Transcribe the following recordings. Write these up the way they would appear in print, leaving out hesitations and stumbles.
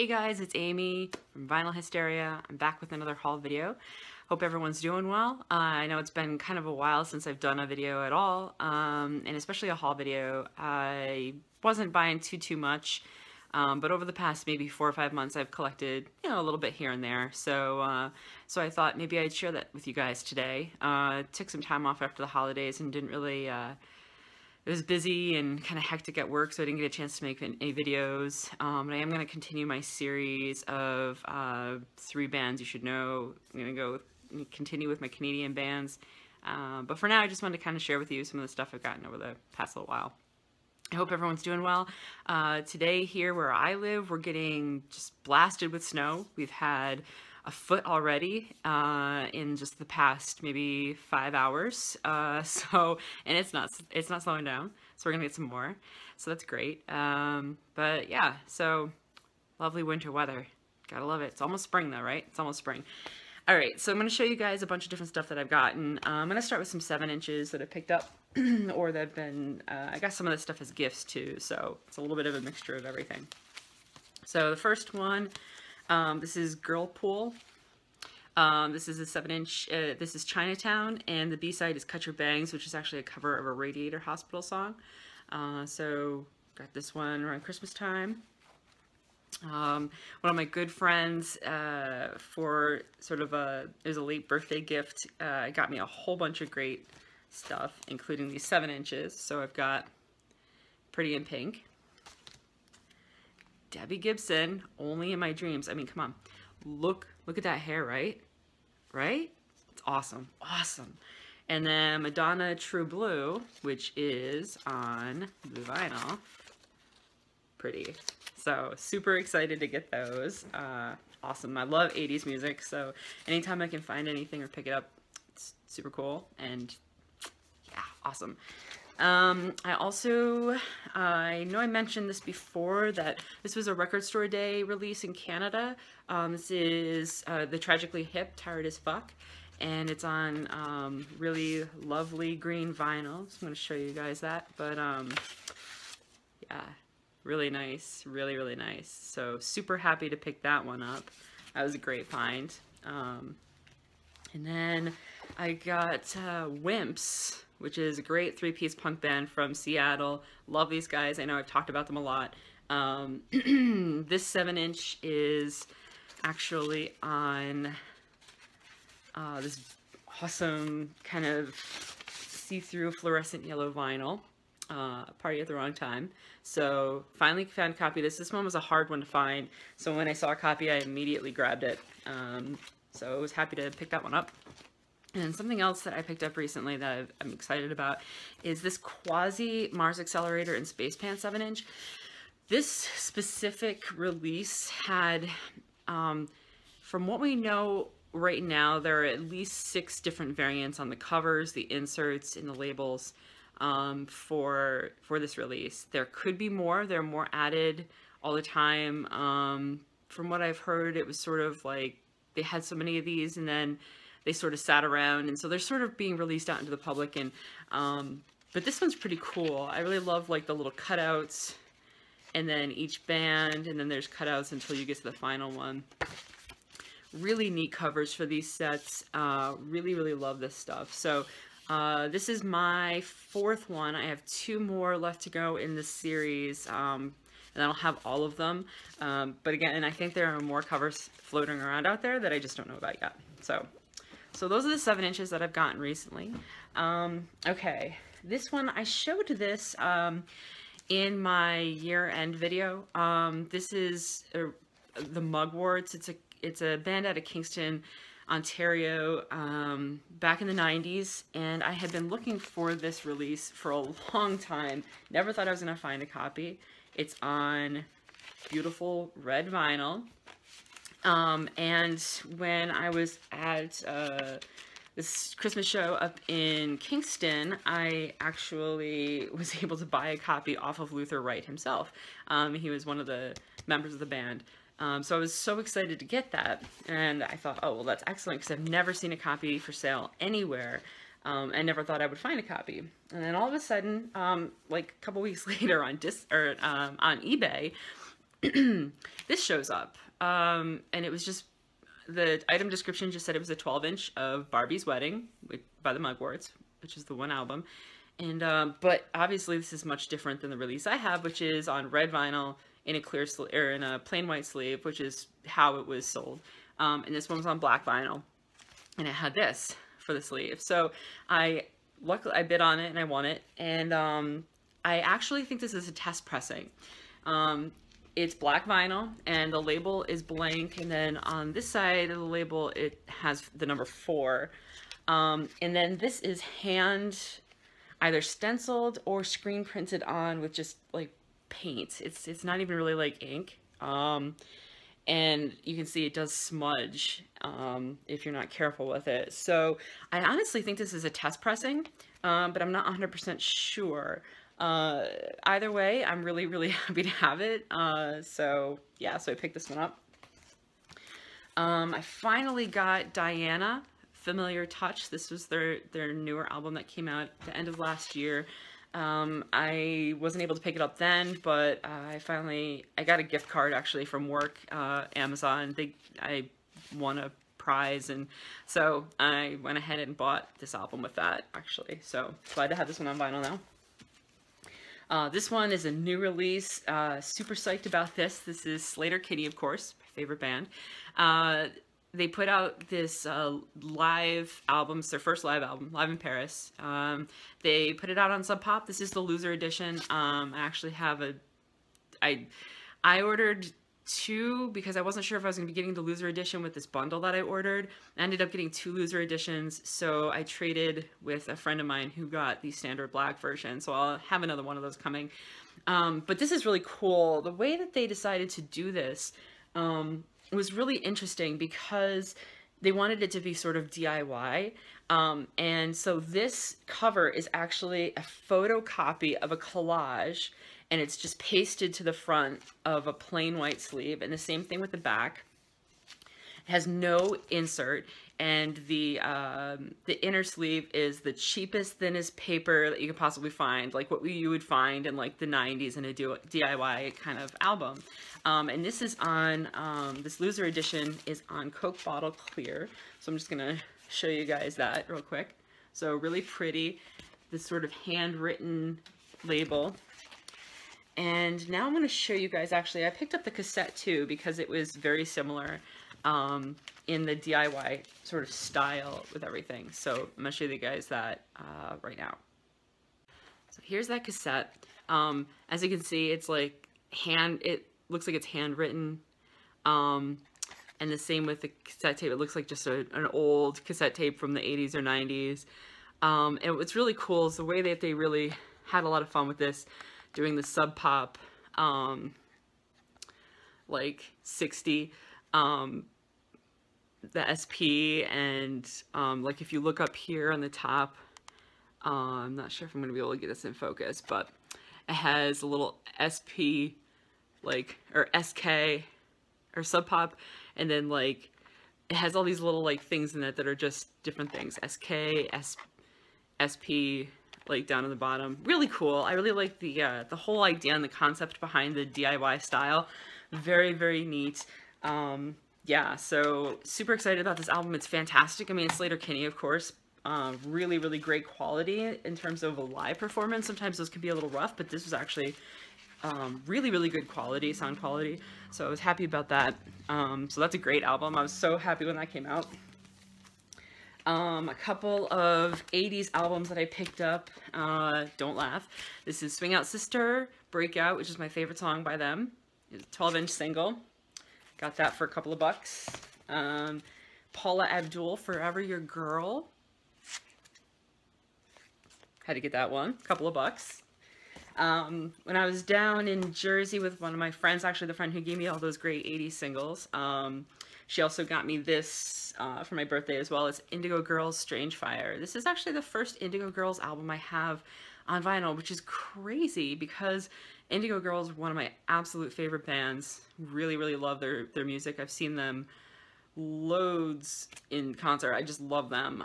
Hey guys, it's Amy from Vinyl Hysteria. I'm back with another haul video. Hope everyone's doing well. I know it's been kind of a while since I've done a video at all, and especially a haul video. I wasn't buying too much, but over the past maybe 4 or 5 months I've collected, a little bit here and there. So I thought maybe I'd share that with you guys today. Took some time off after the holidays and didn't really it was busy and kind of hectic at work, so I didn't get a chance to make any videos. But I am going to continue my series of 3 bands you should know. I'm going to continue with my Canadian bands. But for now, I just wanted to kind of share with you some of the stuff I've gotten over the past little while. I hope everyone's doing well. Today here where I live, we're getting just blasted with snow. We've had a foot already in just the past maybe 5 hours. And it's not slowing down. So we're gonna get some more. So that's great. But yeah, so lovely winter weather. Gotta love it. It's almost spring though, right? It's almost spring. All right, so I'm gonna show you guys a bunch of different stuff that I've gotten. I'm gonna start with some 7 inches that I picked up or that have been, I got some of this stuff as gifts too. So it's a little bit of a mixture of everything. So the first one, this is Girlpool. This is a 7-inch, this is Chinatown, and the B-side is Cut Your Bangs, which is actually a cover of a Radiator Hospital song. So got this one around Christmas time. One of my good friends, for sort of it was a late birthday gift, got me a whole bunch of great stuff, including these 7 inches. So I've got Pretty in Pink. Debbie Gibson, Only in My Dreams. I mean, come on. Look at that hair, right? Right? It's awesome. Awesome. And then Madonna True Blue, which is on the vinyl. Pretty. So super excited to get those. Awesome. I love 80s music, so anytime I can find anything or pick it up, it's super cool. And yeah, awesome. I know I mentioned this before, that this was a record store day release in Canada. This is the Tragically Hip, Tired as Fuck, and it's on really lovely green vinyl. So I'm going to show you guys that, but yeah, really nice, really nice. So super happy to pick that one up. That was a great find. And then I got Wimps, which is a great 3-piece punk band from Seattle. Love these guys. I know I've talked about them a lot. This 7-inch is actually on this awesome kind of see-through fluorescent yellow vinyl. Party at the Wrong Time. So finally found a copy of this. This one was a hard one to find, so when I saw a copy I immediately grabbed it. So I was happy to pick that one up. And something else that I picked up recently that I'm excited about is this Quasi Mars Accelerator and Space Pan 7-inch. This specific release had, from what we know right now, there are at least 6 different variants on the covers, the inserts, and the labels for this release. There could be more. There are more added all the time. From what I've heard, it was sort of like they had so many of these and then they sort of sat around, and so they're sort of being released out into the public. And but this one's pretty cool. I really love like the little cutouts, and then each band, and then there's cutouts until you get to the final one. Really neat covers for these sets. Really love this stuff. So this is my 4th one. I have 2 more left to go in this series, and I don't have all of them. But again, I think there are more covers floating around out there that I just don't know about yet. So those are the 7 inches that I've gotten recently. Okay, this one, I showed this in my year-end video. This is the Mugworts. It's a band out of Kingston, Ontario, back in the 90s, and I had been looking for this release for a long time. Never thought I was going to find a copy. It's on beautiful red vinyl. And when I was at this Christmas show up in Kingston, I actually was able to buy a copy off of Luther Wright himself. He was one of the members of the band. So I was so excited to get that, and I thought, oh, well, that's excellent, because I've never seen a copy for sale anywhere. I never thought I would find a copy. And then all of a sudden, like a couple weeks later on eBay, this shows up. And it was just, the item description just said it was a 12-inch of Barbie's Wedding by the Mugworts, which is the one album. And, but obviously this is much different than the release I have, which is on red vinyl in a clear or in a plain white sleeve, which is how it was sold. And this one was on black vinyl, and it had this for the sleeve. So luckily I bid on it and I won it. And I actually think this is a test pressing. It's black vinyl and the label is blank, and then on this side of the label it has the number 4. And then this is either stenciled or screen printed on with just like paint. It's not even really like ink. And you can see it does smudge if you're not careful with it. So I honestly think this is a test pressing, but I'm not 100% sure. Either way, I'm really, really happy to have it. So yeah, so I picked this one up. I finally got Diana, Familiar Touch. This was their newer album that came out at the end of last year. I wasn't able to pick it up then, but I got a gift card actually from work, Amazon. I won a prize, and so I went ahead and bought this album with that actually. So glad to have this one on vinyl now. This one is a new release. Super psyched about this. This is Sleater-Kinney, of course, my favorite band. They put out this live album. It's their first live album, live in Paris. They put it out on Sub Pop. This is the loser edition. I actually have I ordered 2 because I wasn't sure if I was going to be getting the loser edition with this bundle that I ordered. I ended up getting 2 loser editions, so I traded with a friend of mine who got the standard black version, so I'll have another one of those coming. But this is really cool. The way that they decided to do this was really interesting because they wanted it to be sort of DIY. And so this cover is actually a photocopy of a collage, and it's just pasted to the front of a plain white sleeve, and the same thing with the back. It has no insert, and the inner sleeve is the cheapest, thinnest paper that you could possibly find, like what you would find in like the 90s in a DIY kind of album. And this is on, this loser edition is on Coke bottle clear. So I'm just gonna show you guys that real quick. So really pretty, this sort of handwritten label. And now I'm gonna show you guys, actually, I picked up the cassette too because it was very similar in the DIY sort of style with everything. So I'm gonna show you guys that right now. So here's that cassette. As you can see, it's like it looks like it's handwritten. And the same with the cassette tape. It looks like just an old cassette tape from the 80s or 90s. And what's really cool is the way that they really had a lot of fun with this, doing the Sub Pop like 60, the SP, and like if you look up here on the top, I'm not sure if I'm gonna be able to get this in focus, but it has a little SP, like, or SK, or Sub Pop, and then like it has all these little like things in it that are just different things, SK, SP, like down at the bottom. Really cool. I really like the whole idea and the concept behind the DIY style. Very, very neat. Yeah, so super excited about this album. It's fantastic. I mean, it's Sleater-Kinney, of course. Really, really great quality in terms of a live performance. Sometimes those can be a little rough, but this was actually really, really good quality, sound quality. So I was happy about that. So that's a great album. I was so happy when that came out. A couple of 80s albums that I picked up. Don't laugh. This is Swing Out Sister, Breakout, which is my favorite song by them. It's a 12-inch single. Got that for a couple of bucks. Paula Abdul, Forever Your Girl. Had to get that one. A couple of bucks. When I was down in Jersey with one of my friends, actually the friend who gave me all those great 80s singles, she also got me this for my birthday as well. It's Indigo Girls, Strange Fire. This is actually the first Indigo Girls album I have on vinyl, which is crazy because Indigo Girls are one of my absolute favorite bands. Really, really love their music. I've seen them loads in concert. I just love them.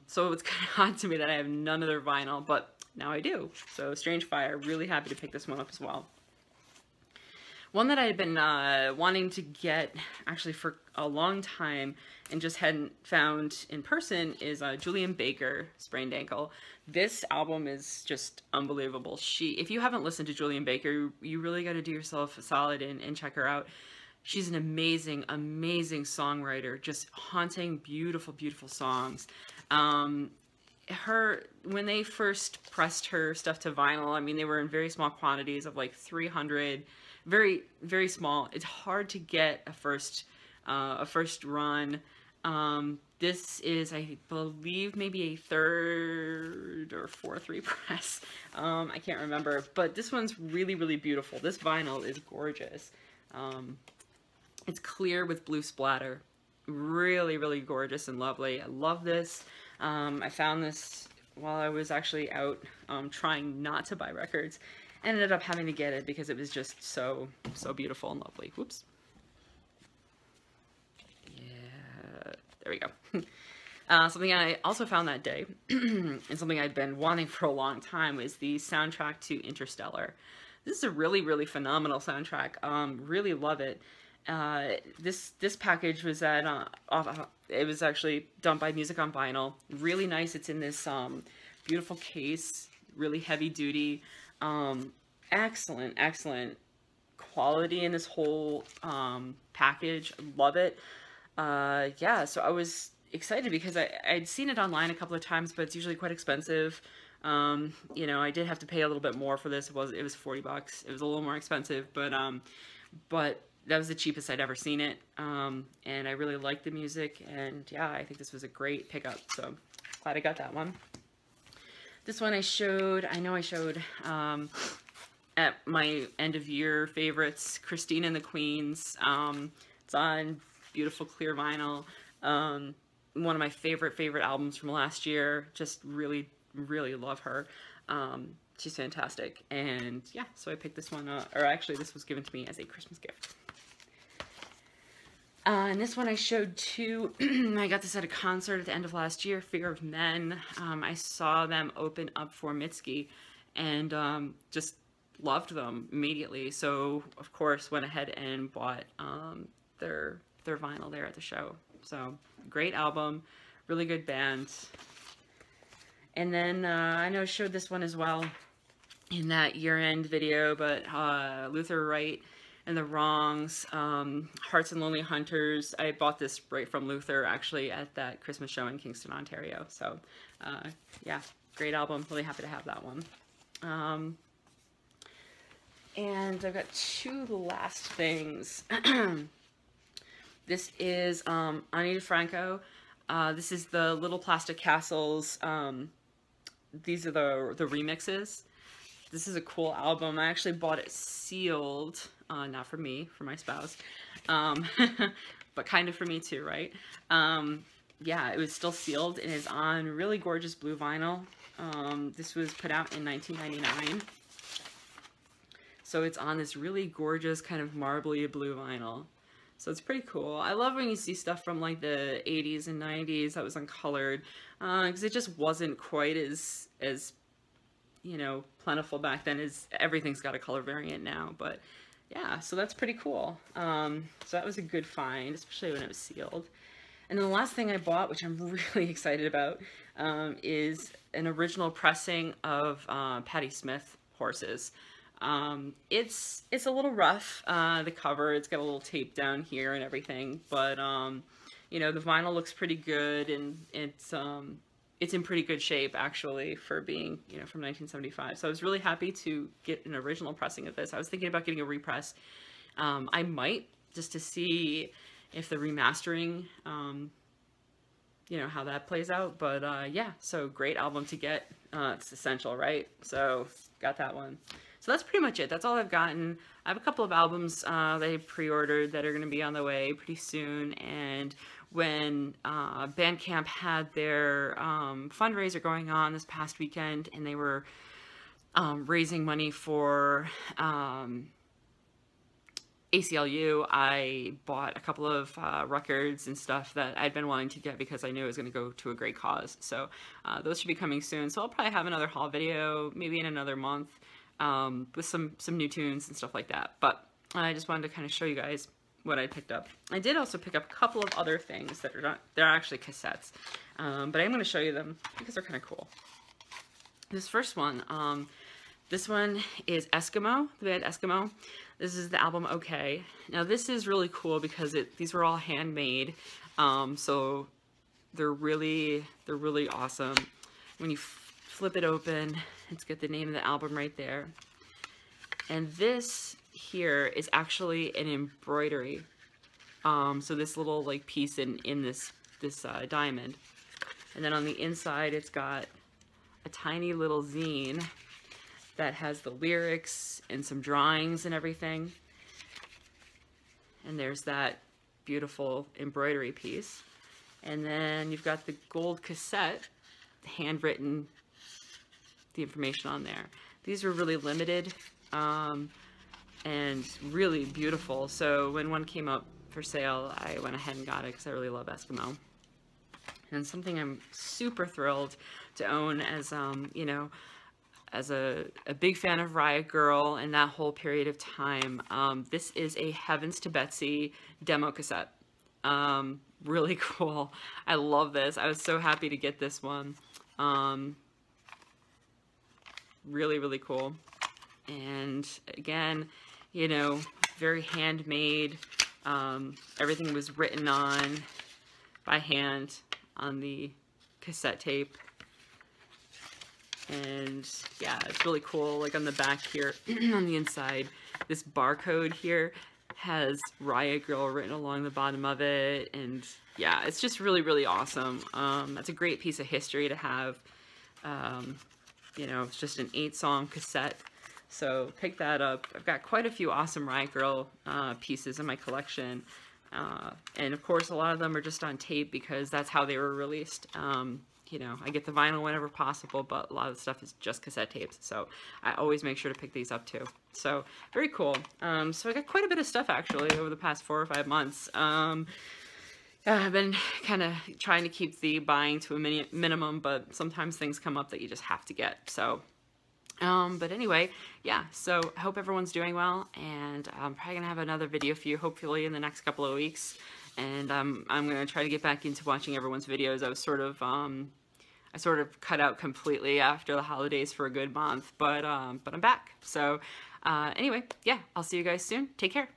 So it's kind of odd to me that I have none of their vinyl, but now I do. So Strange Fire, really happy to pick this one up as well. One that I had been wanting to get actually for a long time and just hadn't found in person is Julian Baker, Sprained Ankle. This album is just unbelievable. If you haven't listened to Julian Baker, you really got to do yourself a solid and check her out. She's an amazing, amazing songwriter, just haunting, beautiful, beautiful songs. When they first pressed her stuff to vinyl, I mean, they were in very small quantities of like 300, very, very small. It's hard to get a first run. This is, I believe, maybe a third or fourth repress. I can't remember, but this one's really, really beautiful. This vinyl is gorgeous. It's clear with blue splatter. Really, really gorgeous and lovely. I love this. I found this while I was actually out trying not to buy records. Ended up having to get it because it was just so beautiful and lovely. Whoops. Yeah, there we go. Something I also found that day, and something I'd been wanting for a long time, was the soundtrack to Interstellar. This is a really, really phenomenal soundtrack. Really love it. This package was at it was actually done by Music on Vinyl. Really nice. It's in this beautiful case, really heavy duty. Excellent quality in this whole package. Love it. Yeah, so I was excited because I'd seen it online a couple of times, but it's usually quite expensive. You know, I did have to pay a little bit more for this. It was $40. It was a little more expensive, but that was the cheapest I'd ever seen it. And I really liked the music, and yeah, I think this was a great pickup, so glad I got that one. This one I know I showed at my end of year favorites, Christine and the Queens. It's on beautiful clear vinyl. One of my favorite albums from last year. Just really, really love her. She's fantastic. And yeah, so I picked this one up, or actually this was given to me as a Christmas gift. And this one I showed too. I got this at a concert at the end of last year, Fear of Men. I saw them open up for Mitski and just loved them immediately. So of course went ahead and bought their vinyl there at the show. So great album, really good band. And then I know I showed this one as well in that year-end video, but Luther Wright and the Wrongs, Hearts and Lonely Hunters. I bought this right from Luther actually at that Christmas show in Kingston, Ontario. So yeah, great album. Really happy to have that one. And I've got two last things. This is Ani DeFranco. This is the Little Plastic Castles. These are the remixes. This is a cool album. I actually bought it sealed, not for me, for my spouse, but kind of for me too, right? Yeah, it was still sealed and is on really gorgeous blue vinyl. This was put out in 1999. So it's on this really gorgeous kind of marbly blue vinyl. So it's pretty cool. I love when you see stuff from like the 80s and 90s that was uncolored, because it just wasn't quite as you know, plentiful back then. As everything's got a color variant now. But yeah, so that's pretty cool. So that was a good find, especially when it was sealed. And then the last thing I bought, which I'm really excited about, is an original pressing of Patti Smith Horses. It's a little rough, the cover. It's got a little tape down here and everything, but you know, the vinyl looks pretty good, and it's in pretty good shape actually for being, you know, from 1975. So I was really happy to get an original pressing of this. I was thinking about getting a repress. I might, just to see if the remastering, you know, how that plays out. But yeah, so great album to get. It's essential, right? So got that one. So that's pretty much it. That's all I've gotten. I have a couple of albums that I pre-ordered that are going to be on the way pretty soon. And when Bandcamp had their fundraiser going on this past weekend, and they were raising money for ACLU, I bought a couple of records and stuff that I'd been wanting to get because I knew it was going to go to a great cause. So those should be coming soon. So I'll probably have another haul video maybe in another month with some new tunes and stuff like that. But I just wanted to kind of show you guys what I picked up. I did also pick up a couple of other things that are not, they're actually cassettes, but I'm going to show you them because they're kind of cool. This first one, this one is Eskimo, the band Eskimo. This is the album Okay. Now this is really cool because these were all handmade, so they're really awesome. When you flip it open, it's got the name of the album right there. And this here is actually an embroidery. So this little like piece in this diamond. And then on the inside, it's got a tiny little zine that has the lyrics and some drawings and everything. And there's that beautiful embroidery piece. And then you've got the gold cassette, handwritten, the information on there. These were really limited and really beautiful. So when one came up for sale, I went ahead and got it because I really love Eskimo. And something I'm super thrilled to own as, you know, as a big fan of Riot Girl and that whole period of time. This is a Heavens to Betsy demo cassette. Really cool. I love this. I was so happy to get this one. Really cool. And again, you know, very handmade. Everything was written on by hand on the cassette tape. And yeah, it's really cool. Like on the back here, on the inside, this barcode here has Riot Girl written along the bottom of it. And yeah, it's just really awesome. That's a great piece of history to have. You know, it's just an 8-song cassette. So pick that up. I've got quite a few awesome Riot Girl pieces in my collection. And of course, a lot of them are just on tape because that's how they were released. You know, I get the vinyl whenever possible, but a lot of the stuff is just cassette tapes. So I always make sure to pick these up too. So very cool. So I got quite a bit of stuff actually over the past 4 or 5 months. I've been kind of trying to keep the buying to a minimum, but sometimes things come up that you just have to get. So, but anyway, yeah, so I hope everyone's doing well, and I'm probably going to have another video for you hopefully in the next couple of weeks. And I'm going to try to get back into watching everyone's videos. I was sort of cut out completely after the holidays for a good month, but I'm back. So anyway, yeah, I'll see you guys soon. Take care.